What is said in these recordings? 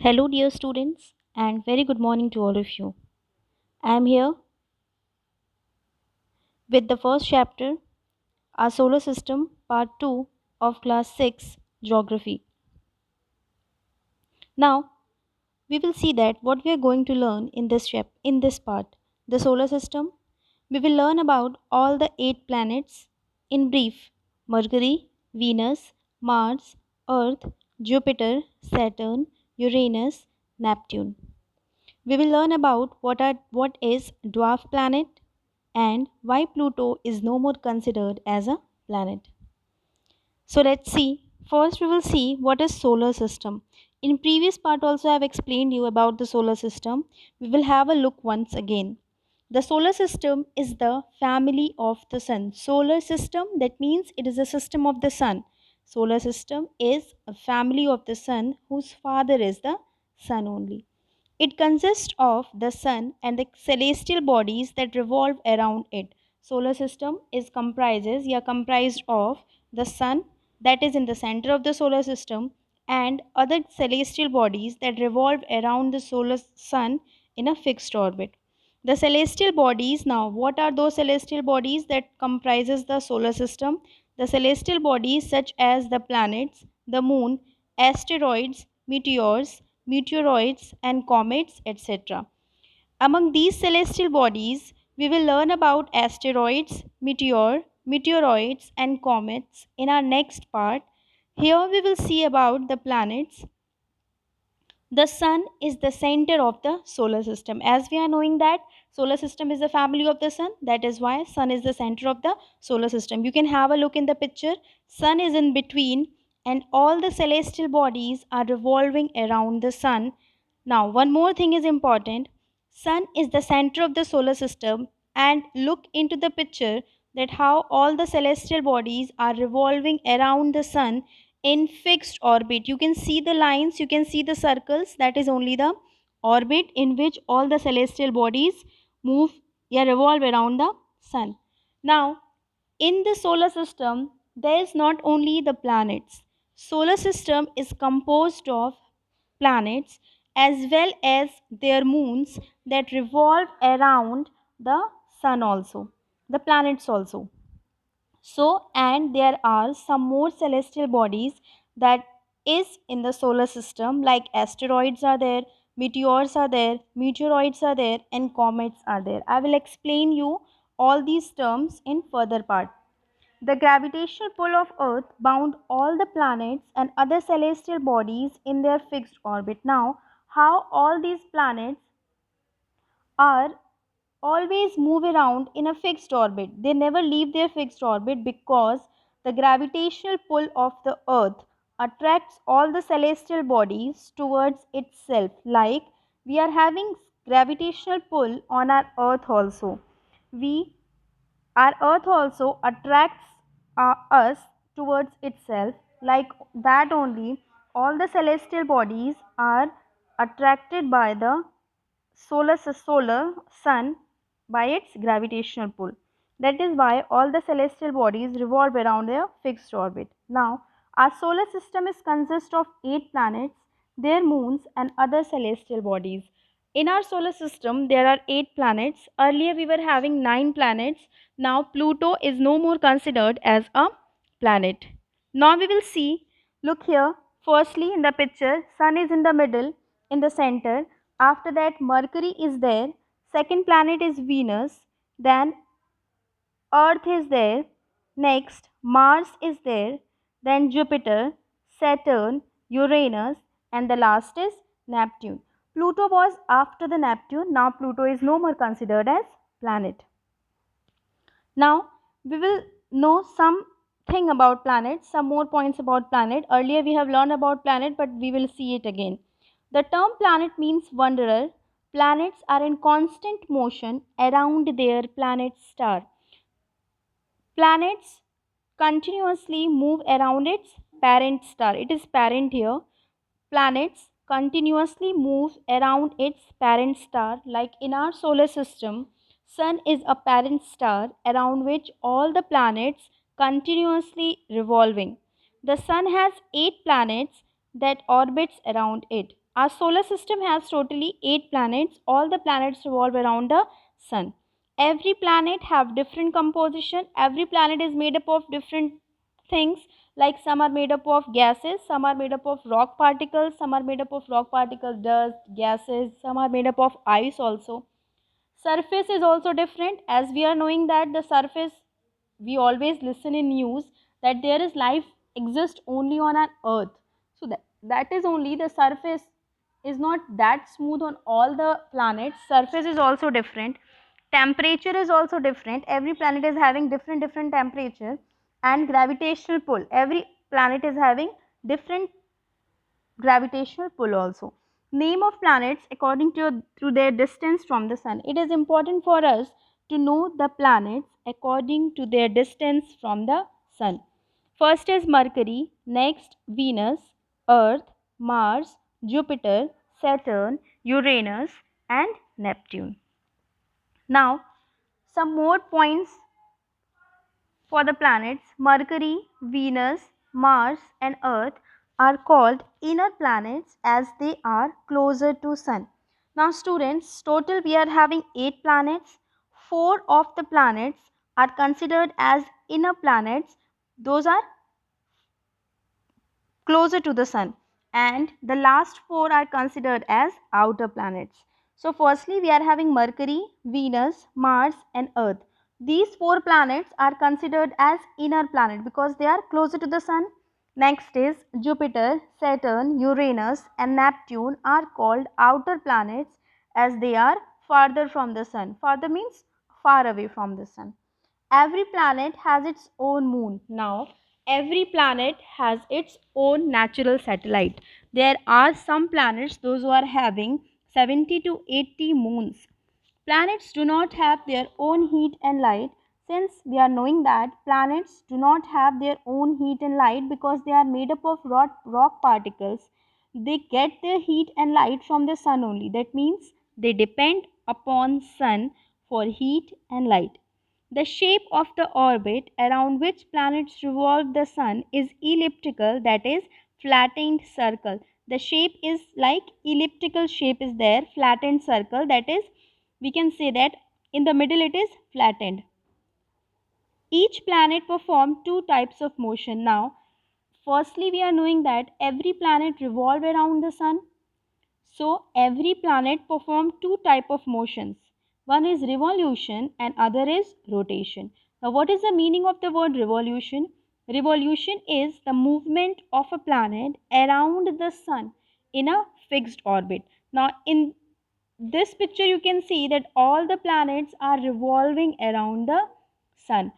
Hello, dear students, and very good morning to all of you. I am here with the first chapter, Our Solar System, Part 2 of Class 6 Geography. Now, we will see that what we are going to learn in this part, the solar system. We will learn about all the 8 planets in brief: Mercury, Venus, Mars, Earth, Jupiter, Saturn, Uranus, Neptune. We will learn about what is dwarf planet and why Pluto is no more considered as a planet. So let's see. First we will see what is solar system. In previous part also I have explained you about the solar system. We will have a look once again. The solar system is the family of the sun. Solar system, that means it is a system of the sun. Solar system is a family of the sun whose father is the sun only. It consists of the sun and the celestial bodies that revolve around it. Solar system is comprised of the sun, that is in the center of the solar system, and other celestial bodies that revolve around the solar sun in a fixed orbit. The celestial bodies, now what are those celestial bodies that comprises the solar system? The celestial bodies such as the planets, the moon, asteroids, meteoroids and comets, etc. Among these celestial bodies, we will learn about asteroids, meteoroids, and comets in our next part. Here we will see about the planets. The sun is the center of the solar system. As we are knowing that solar system is the family of the sun, that is why sun is the center of the solar system. You can have a look in the picture. Sun is in between and all the celestial bodies are revolving around the sun. Now, one more thing is important. Sun is the center of the solar system, and look into the picture that how all the celestial bodies are revolving around the sun in fixed orbit. You can see the lines, you can see the circles, that is only the orbit in which all the celestial bodies move, revolve around the sun. Now, in the solar system, there is not only the planets. Solar system is composed of planets as well as their moons that revolve around the sun also, the planets also. So, and there are some more celestial bodies that is in the solar system, like asteroids are there, meteors are there, meteoroids are there, and comets are there. I will explain you all these terms in further part. The gravitational pull of Earth bound all the planets and other celestial bodies in their fixed orbit. Now, how all these planets are always move around in a fixed orbit. They never leave their fixed orbit because the gravitational pull of the earth attracts all the celestial bodies towards itself. Like we are having gravitational pull on our earth also. We our earth also attracts us towards itself. Like that only all the celestial bodies are attracted by the solar sun by its gravitational pull. That is why all the celestial bodies revolve around their fixed orbit. Now, our solar system is consist of 8 planets, their moons and other celestial bodies. In our solar system, there are 8 planets. Earlier we were having 9 planets. Now Pluto is no more considered as a planet. Now we will see, look here, firstly in the picture, sun is in the middle, in the center. After that, Mercury is there. Second planet is Venus. Then Earth is there. Next, Mars is there. Then Jupiter, Saturn, Uranus, and the last is Neptune. Pluto was after the Neptune. Now Pluto is no more considered as planet. Now we will know something about planets, some more points about planet. Earlier we have learned about planet, but we will see it again. The term planet means wanderer. Planets are in constant motion around their planet star. Planets continuously move around its parent star. It is parent here. Planets continuously move around its parent star. Like in our solar system, sun is a parent star around which all the planets continuously revolving. The sun has 8 planets that orbits around it. Our solar system has totally 8 planets. All the planets revolve around the sun. Every planet have different composition. Every planet is made up of different things, like some are made up of gases, some are made up of rock particles, some are made up of rock particles, dust, gases, some are made up of ice also. Surface is also different, as we are knowing that the surface, we always listen in news that there is life exists only on an earth. So that is only the surface is not that smooth on all the planets. Surface is also different. Temperature is also different. Every planet is having different temperature. And gravitational pull, every planet is having different gravitational pull also. Name of planets according to their distance from the sun. It is important for us to know the planets according to their distance from the sun. First is Mercury, next Venus, Earth, Mars, Jupiter, Saturn, Uranus and Neptune. Now some more points for the planets. Mercury, Venus, Mars and Earth are called inner planets as they are closer to sun. Now students, total we are having 8 planets. 4 of the planets are considered as inner planets. Those are closer to the sun, and the last 4 are considered as outer planets. So firstly we are having Mercury, Venus, Mars and Earth. These 4 planets are considered as inner planet because they are closer to the sun. Next is Jupiter, Saturn, Uranus and Neptune are called outer planets as they are farther from the sun. Farther means far away from the sun. Every planet has its own moon. Now, every planet has its own natural satellite. There are some planets, those who are having 70 to 80 moons. Planets do not have their own heat and light. Since we are knowing that planets do not have their own heat and light because they are made up of rock particles, they get their heat and light from the sun only. That means they depend upon sun for heat and light. The shape of the orbit around which planets revolve the sun is elliptical, that is flattened circle. The shape is like elliptical shape is there, flattened circle, that is we can say that in the middle it is flattened. Each planet performs two types of motion. Now, firstly we are knowing that every planet revolve around the sun. So every planet performs two type of motions. One is revolution and other is rotation. Now what is the meaning of the word revolution? Revolution is the movement of a planet around the sun in a fixed orbit. Now in this picture you can see that all the planets are revolving around the sun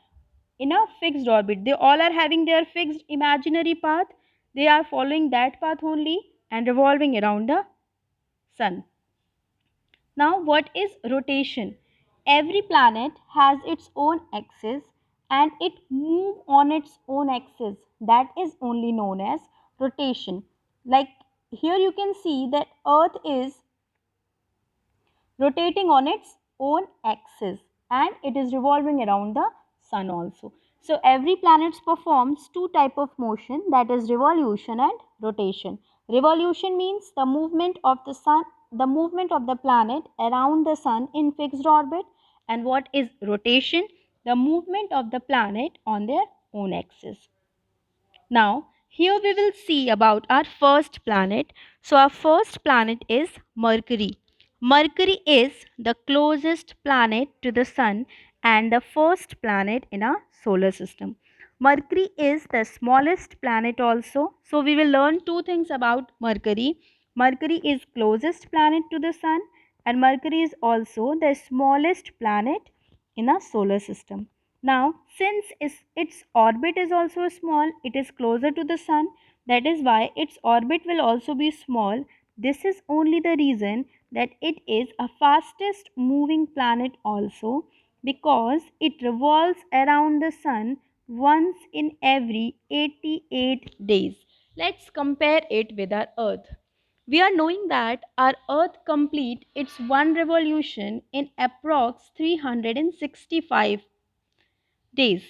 in a fixed orbit. They all are having their fixed imaginary path. They are following that path only and revolving around the sun. Now, what is rotation? Every planet has its own axis and it moves on its own axis. That is only known as rotation. Like here you can see that Earth is rotating on its own axis and it is revolving around the sun also. So every planet performs two type of motion, that is revolution and rotation. Revolution means the movement of the sun, the movement of the planet around the sun in fixed orbit, and what is rotation? The movement of the planet on their own axis. Now, here we will see about our first planet. So, our first planet is Mercury. Mercury is the closest planet to the Sun and the first planet in our solar system. Mercury is the smallest planet also. So, we will learn two things about Mercury. Mercury is closest planet to the Sun and Mercury is also the smallest planet in our solar system. Now, since its orbit is also small, it is closer to the sun. That is why its orbit will also be small. This is only the reason that it is a fastest moving planet also, because it revolves around the sun once in every 88 days. Let's compare it with our Earth. We are knowing that our Earth complete its one revolution in approx 365 days.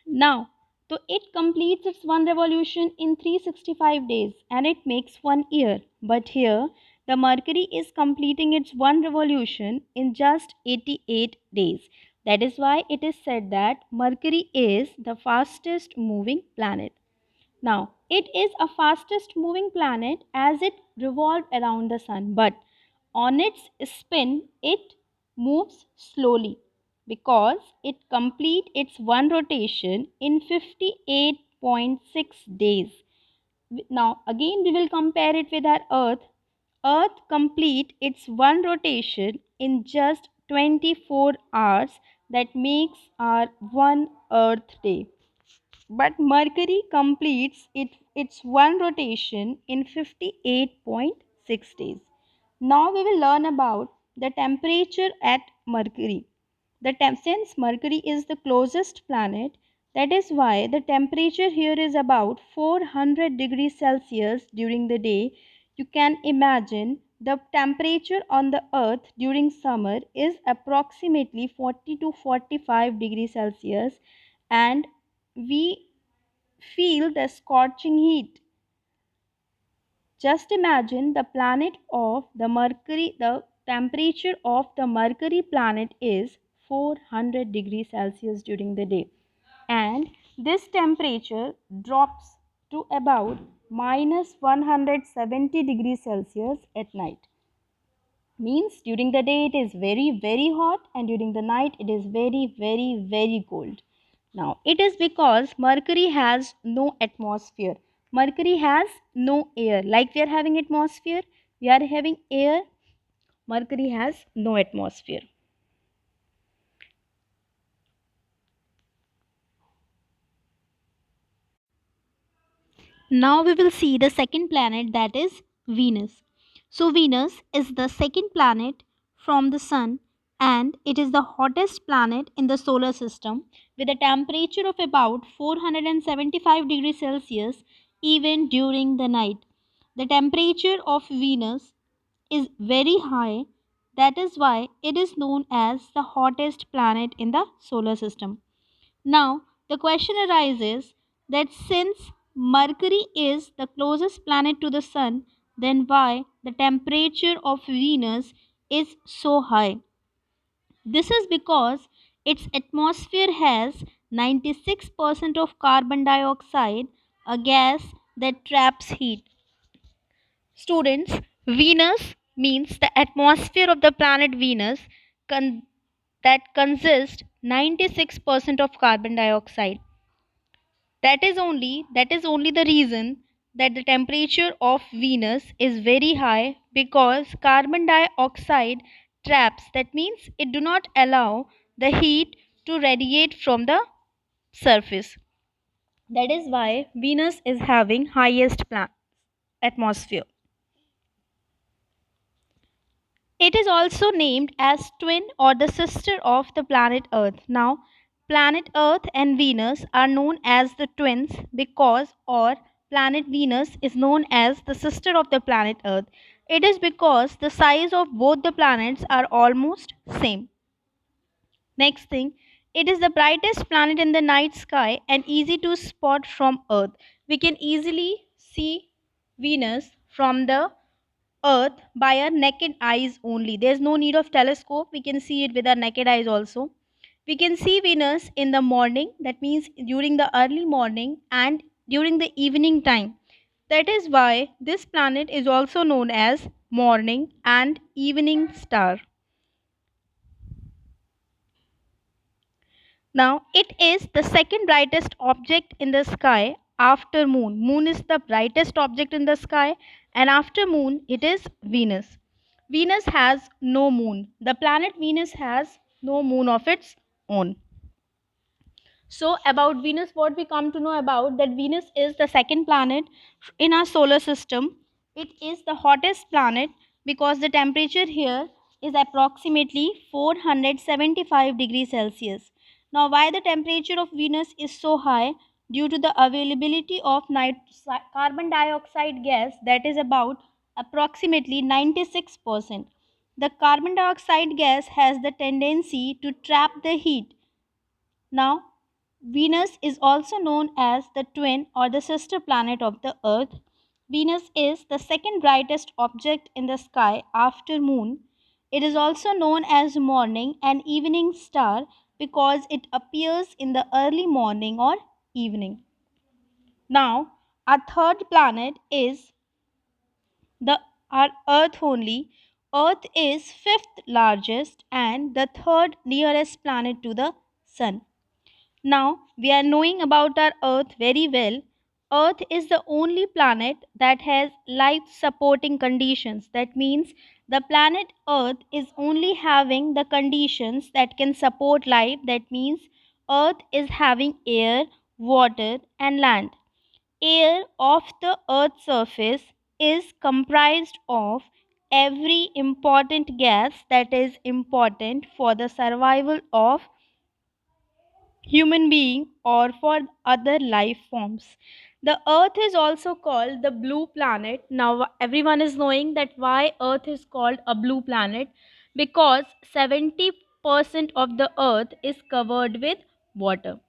Now, So it completes its one revolution in 365 days and it makes 1 year. But here, the Mercury is completing its one revolution in just 88 days. That is why it is said that Mercury is the fastest moving planet. Now, it is a fastest moving planet as it revolves around the sun, but on its spin, it moves slowly because it completes its one rotation in 58.6 days. Now, again, we will compare it with our Earth. Earth complete its one rotation in just 24 hours. That makes our one Earth day. But Mercury completes its one rotation in 58.6 days. Now we will learn about the temperature at Mercury. Since Mercury is the closest planet, that is why the temperature here is about 400 degrees Celsius during the day. You can imagine the temperature on the earth during summer is approximately 40 to 45 degrees Celsius, and we feel the scorching heat. Just imagine the planet of the Mercury, the temperature of the Mercury planet is 400 degrees Celsius during the day, and this temperature drops to about minus 170 degrees Celsius at night. Means during the day it is very hot and during the night it is very cold. Now it is because Mercury has no atmosphere. Mercury has no air. Like we are having atmosphere, we are having air. Mercury has no atmosphere. Now we will see the second planet, that is Venus. So Venus is the second planet from the sun and it is the hottest planet in the solar system with a temperature of about 475 degrees Celsius even during the night. The temperature of Venus is very high. That is why it is known as the hottest planet in the solar system. Now, the question arises that since Mercury is the closest planet to the Sun, then why the temperature of Venus is so high? This is because its atmosphere has 96% of carbon dioxide, a gas that traps heat. Students, Venus means the atmosphere of the planet Venus con- that consists 96% of carbon dioxide. That is only the reason that the temperature of Venus is very high, because carbon dioxide traps, that means it do not allow the heat to radiate from the surface. That is why Venus is having highest atmosphere. It is also named as twin or the sister of the planet Earth. Now, planet Earth and Venus are known as the twins because, or planet Venus is known as the sister of the planet Earth. It is because the size of both the planets are almost same. Next thing, it is the brightest planet in the night sky and easy to spot from Earth. We can easily see Venus from the Earth by our naked eyes only. There is no need of telescope. We can see it with our naked eyes also. We can see Venus in the morning, that means during the early morning, and during the evening time. That is why this planet is also known as morning and evening star. Now, it is the second brightest object in the sky after moon. Moon is the brightest object in the sky, and after moon it is Venus. Venus has no moon. The planet Venus has no moon of its own. So about Venus, what we come to know about, that Venus is the second planet in our solar system. It is the hottest planet because the temperature here is approximately 475 degrees Celsius. Now, why the temperature of Venus is so high? Due to the availability of carbon dioxide gas, that is about approximately 96%. The carbon dioxide gas has the tendency to trap the heat. Now, Venus is also known as the twin or the sister planet of the Earth. Venus is the second brightest object in the sky after moon. It is also known as morning and evening star because it appears in the early morning or evening. Now, our third planet is the our Earth only. Earth is fifth largest and the third nearest planet to the sun. Now we are knowing about our Earth very well. Earth is the only planet that has life supporting conditions. That means the planet Earth is only having the conditions that can support life. That means Earth is having air, water, and land. Air off the Earth's surface is comprised of every important gas that is important for the survival of human being or for other life forms. The Earth is also called the blue planet. Now everyone is knowing that why Earth is called a blue planet, because 70% of the Earth is covered with water.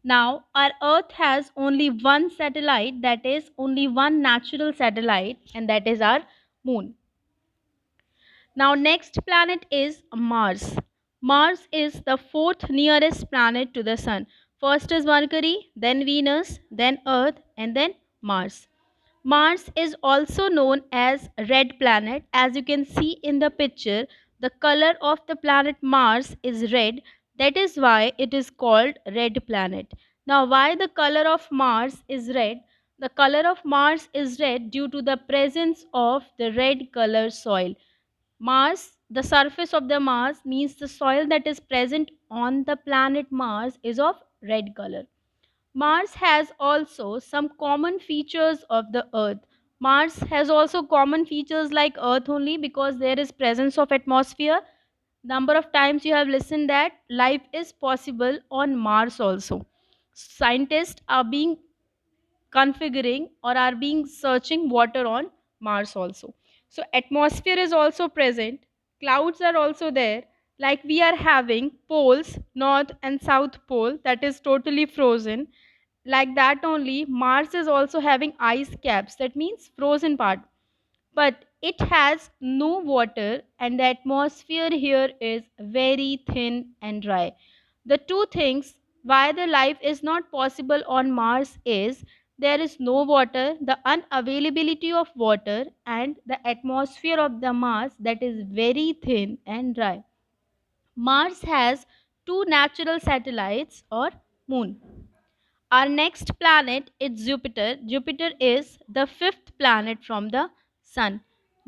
Now, our Earth has only one satellite, that is, only one natural satellite, and that is our moon. Now, next planet is Mars. Mars is the fourth nearest planet to the Sun. First is Mercury, then Venus, then Earth, and then Mars. Mars is also known as red planet. As you can see in the picture, the color of the planet Mars is red. That is why it is called red planet. Now, why the color of Mars is red? The color of Mars is red due to the presence of the red color soil. Mars, the surface of the Mars means the soil that is present on the planet Mars is of red color. Mars has also some common features of the Earth. Mars has also common features like Earth only because there is presence of atmosphere. Number of times you have listened that life is possible on Mars also. Scientists are being configuring or are being searching water on Mars also. So atmosphere is also present, clouds are also there, like we are having poles, north and south pole, that is totally frozen. Like that only Mars is also having ice caps, that means frozen part, but it has no water and the atmosphere here is very thin and dry. The two things why the life is not possible on Mars is there is no water, the unavailability of water, and the atmosphere of the Mars that is very thin and dry. Mars has two natural satellites or moon. Our next planet is Jupiter. Jupiter is the fifth planet from the Sun.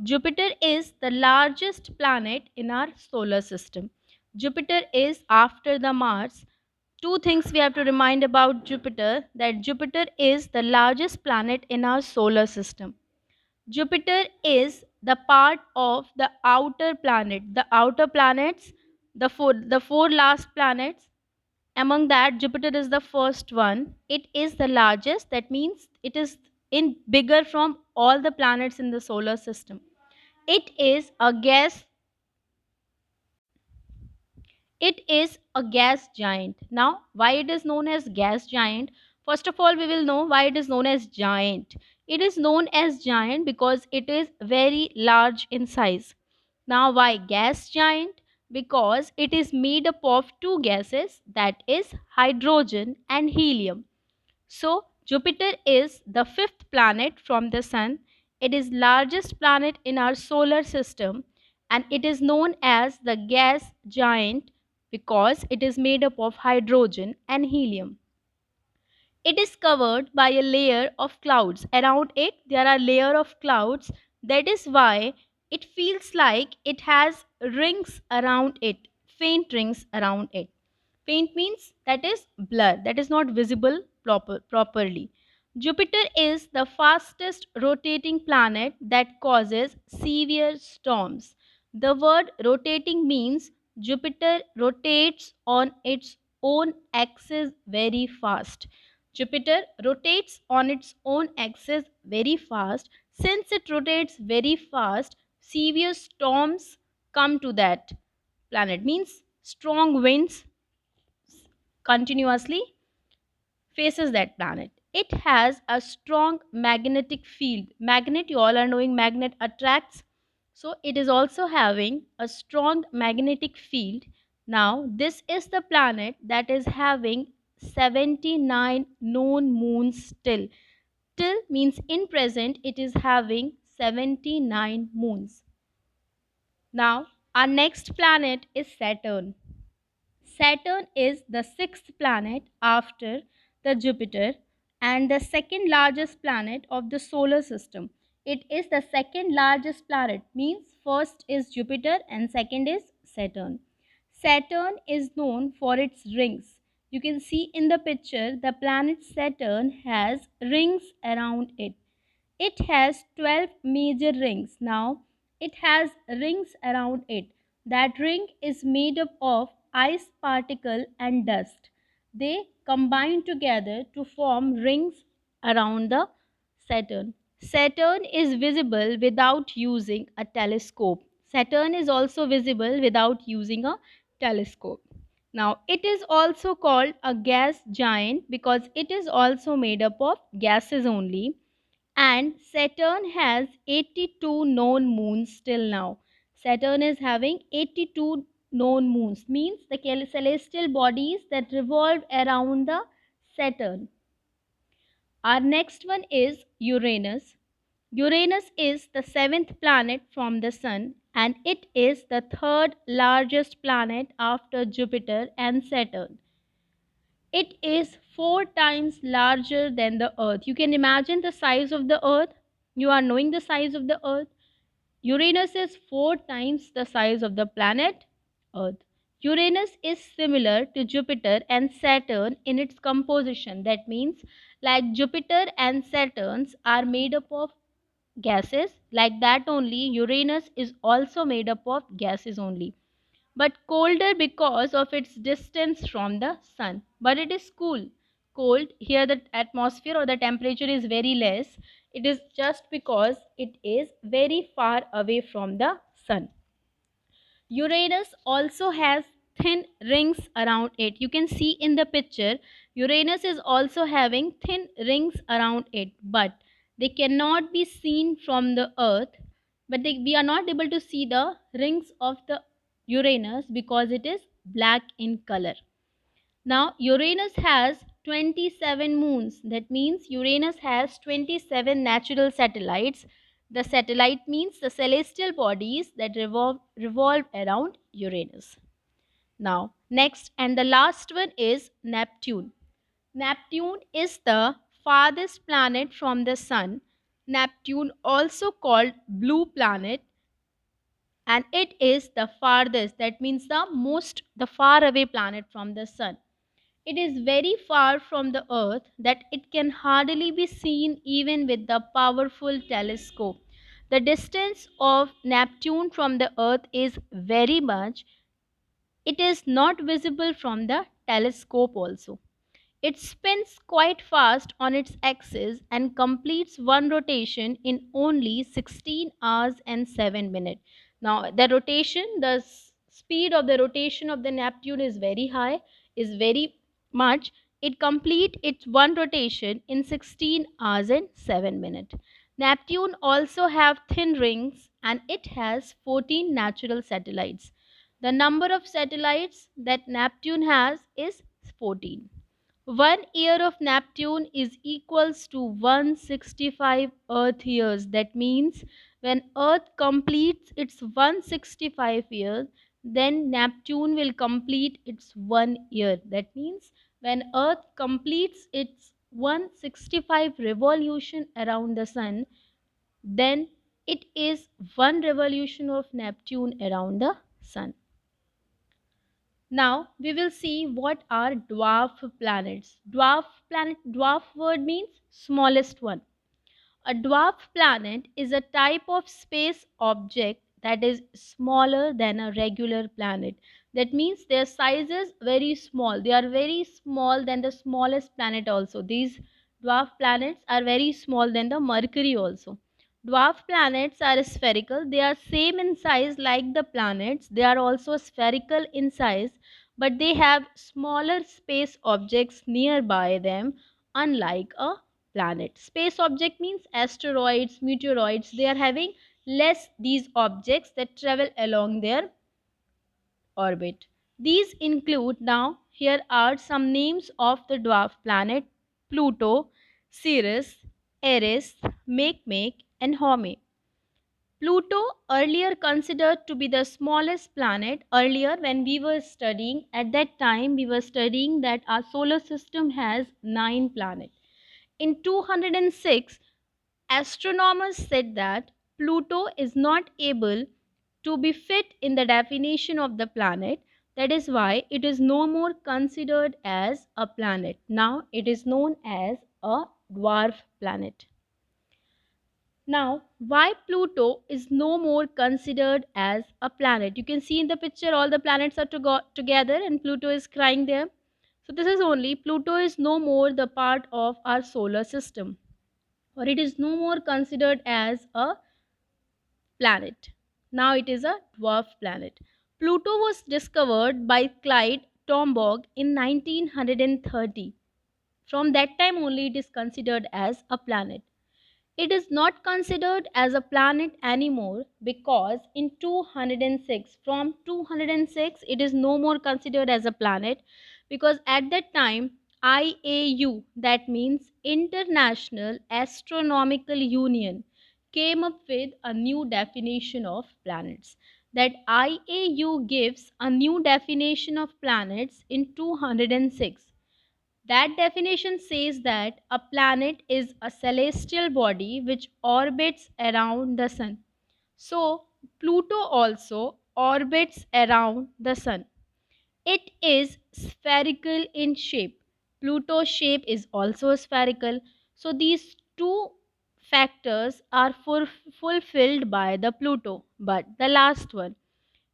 Jupiter is the largest planet in our solar system. Jupiter is after the Mars. Two things we have to remind about Jupiter, that Jupiter is the largest planet in our solar system. Jupiter is the part of the outer planet. The outer planets, the four last planets, among that Jupiter is the first one. It is the largest, that means it is in bigger from all the planets in the solar system. It is a gas, it is a gas giant. Now why it is known as gas giant? First of all we will know why it is known as giant. It is known as giant because it is very large in size. Now why gas giant? Because it is made up of two gases, that is hydrogen and helium. So Jupiter is the fifth planet from the sun. It is largest planet in our solar system and it is known as the gas giant because it is made up of hydrogen and helium. It is covered by a layer of clouds. Around it there are layer of clouds. That is why it feels like it has rings around it, faint rings around it. Faint means that is blur, that is not visible properly. Jupiter is the fastest rotating planet that causes severe storms. The word rotating means Jupiter rotates on its own axis very fast. Jupiter rotates on its own axis very fast. Since it rotates very fast, severe storms come to that planet, means strong winds continuously. faces that planet. It has a strong magnetic field. Magnet, you all are knowing magnet attracts. So it is also having a strong magnetic field. Now, this is the planet that is having 79 known moons still. Till means in present, it is having 79 moons. Now, our next planet is Saturn. Saturn is the sixth planet after the Jupiter and the second largest planet of the solar system. It is the second largest planet, means first is Jupiter and second is Saturn. Saturn is known for its rings. You can see in the picture the planet Saturn has rings around it. It has 12 major rings. Now, it has rings around it. That ring is made up of ice particle and dust. They combine together to form rings around the Saturn. Saturn is visible without using a telescope. Saturn is also visible without using a telescope. Now, it is also called a gas giant because it is also made up of gases only, and Saturn has 82 known moons till now. Saturn is having 82 known moons, means the celestial bodies that revolve around the Saturn. Our next one is Uranus. Uranus is the seventh planet from the Sun and it is the third largest planet after Jupiter and Saturn. It is 4 times larger than the Earth. You can imagine the size of the Earth. You are knowing the size of the Earth. Uranus is 4 times the size of the planet Earth. Uranus is similar to Jupiter and Saturn in its composition. That means, like Jupiter and Saturns are made up of gases, like that only Uranus is also made up of gases only, but colder because of its distance from the sun. But it is cold here. The atmosphere or the temperature is very less. It is just because it is very far away from the sun. Uranus also has thin rings around it. You can see in the picture, Uranus is also having thin rings around it, but they cannot be seen from the earth. We are not able to see the rings of the Uranus because it is black in color. Now, Uranus has 27 moons. That means Uranus has 27 natural satellites. The satellite means the celestial bodies that revolve around Uranus. Now, next and the last one is Neptune. Neptune is the farthest planet from the Sun. Neptune, also called blue planet, and it is the farthest, that means the far away planet from the Sun. It is very far from the earth that it can hardly be seen even with the powerful telescope. The distance of Neptune from the earth is very much. It is not visible from the telescope also. It spins quite fast on its axis and completes one rotation in only 16 hours and 7 minutes. Now, the speed of the rotation of the Neptune is very high, is very much. It complete its one rotation in 16 hours and 7 minutes. Neptune also have thin rings and it has 14 natural satellites. The number of satellites that Neptune has is 14. 1 year of Neptune is equals to 165 Earth years. That means when Earth completes its 165 years, then Neptune will complete its 1 year. That means when Earth completes its 165 revolution around the sun, then it is one revolution of Neptune around the sun. Now we will see what are dwarf planets. Dwarf word means smallest one. A dwarf planet is a type of space object that is smaller than a regular planet. That means their size is very small. They are very small than the smallest planet also. These dwarf planets are very small than the Mercury also. Dwarf planets are spherical. They are same in size like the planets. They are also spherical in size, but they have smaller space objects nearby them unlike a planet. Space object means asteroids, meteoroids, they are having less these objects that travel along their orbit. These include, now here are some names of the dwarf planet: Pluto, Ceres, Eris, Makemake, and Haumea. Pluto, earlier considered to be the smallest planet, earlier when we were studying, at that time we were studying that our solar system has 9 planets. In 206, astronomers said that Pluto is not able to be fit in the definition of the planet. That is why it is no more considered as a planet. Now it is known as a dwarf planet. Now, why Pluto is no more considered as a planet? You can see in the picture all the planets are together and Pluto is crying there. So, this is only Pluto is no more the part of our solar system, or it is no more considered as a planet. Now it is a dwarf planet. Pluto was discovered by Clyde Tombaugh in 1930. From that time only it is considered as a planet. It is not considered as a planet anymore because in 206, from 206, it is no more considered as a planet because at that time IAU, that means International Astronomical Union, came up with a new definition of planets. That IAU gives a new definition of planets in 206. That definition says that a planet is a celestial body which orbits around the sun. So, Pluto also orbits around the sun. It is spherical in shape. Pluto's shape is also spherical. So, these two factors are fulfilled by the Pluto. But the last one,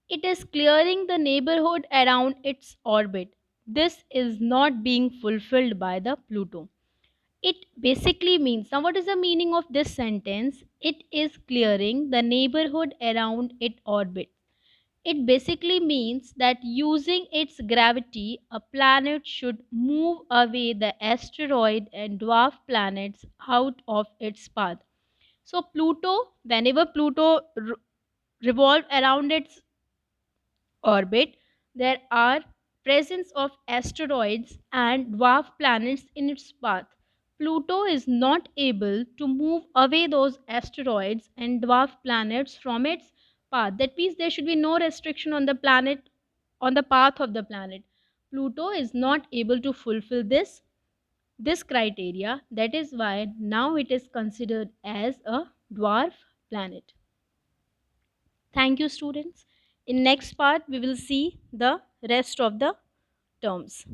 it is clearing the neighborhood around its orbit. This is not being fulfilled by the Pluto. It basically means, now what is the meaning of this sentence? It is clearing the neighborhood around its orbit. It basically means that using its gravity, a planet should move away the asteroid and dwarf planets out of its path. So Pluto, whenever Pluto revolved around its orbit, there are presence of asteroids and dwarf planets in its path. Pluto is not able to move away those asteroids and dwarf planets from its path. That means there should be no restriction on the planet, on the path of the planet. Pluto is not able to fulfill this criteria. That is why now it is considered as a dwarf planet. Thank you, students. In next part, we will see the rest of the terms.